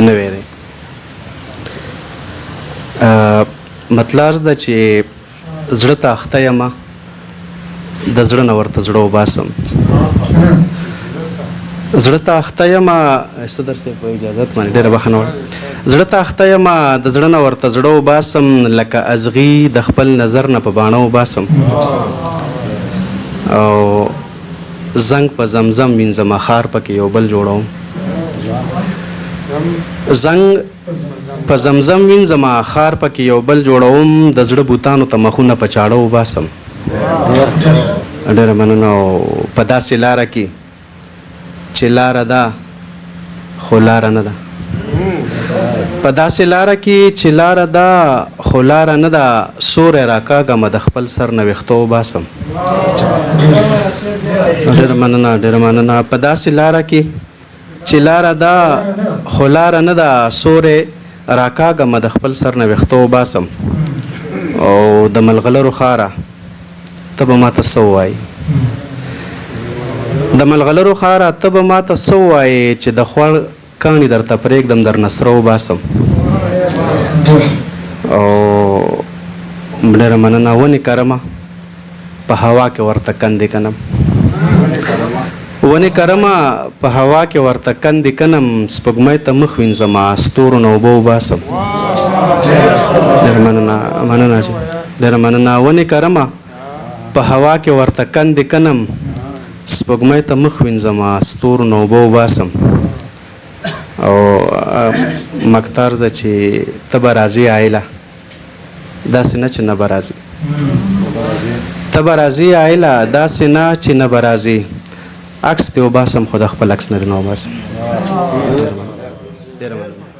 نوی دی. مطلب دا چې زړه ته اخته یم د زړه نه ورته زړه وباسم. زړه ته اخته یم صدر صاحب په اجازت باندې ډېره بخښنه غواړم. زړه ته اخته یم د زړه نه ورته زړه وباسم، لکه ازغي د خپل نظر نه په باڼه وباسم. او زنګ په زمزم وینځمه ښار پکې یو بل جوړوم. زنګ په زمزم وینځمه ښار پکې یو بل جوړوم، د زړه بوتانو ته مخونه په چاړه وباسم. ډېره مننه. او په داسې لاره کې چې لاره ده خو لاره نه ده، په داسې لاره کې چې لاره ده خو لاره نه ده، سوری راکاږمه د خپل سر نه ویښته وباسم. ډېره مننه، ډېره مننه. په داسې لاره کې چې لاره ده خو لاره نه ده، سوری راکاږمه د خپل سر نه ویښته وباسم. او د ملغلرو ښاره ته به ماته څه ووایې، د ملغلرو ښاره ته به ماته څه ووایې، چې د خوړ کاڼي درته پرېږدم درنه سره وباسم. او ډېره مننه. ونې کرمه په هوا کې ورته کندې کنم، ونې کرمه په هوا کې ورته کندې کنم، سپوږمۍ ته مخ وینځمه ستورو نه اوبه وباسم. ډېره مننه، مننه، ډېره مننه. ونې کرمه په هوا کې ورته کندې کنم، سپوږمۍ ته مخ وینځمه ستورو نه اوبه وباسم. او مکتار ده چې ته به راځې عایله، داسې نه چې نه به راځې، ته به راځې عایله، داسې نه چې نه به راځې، عکس دې وباسم خو د خپل عکس نه دې نه وباسم. ډېره مننه.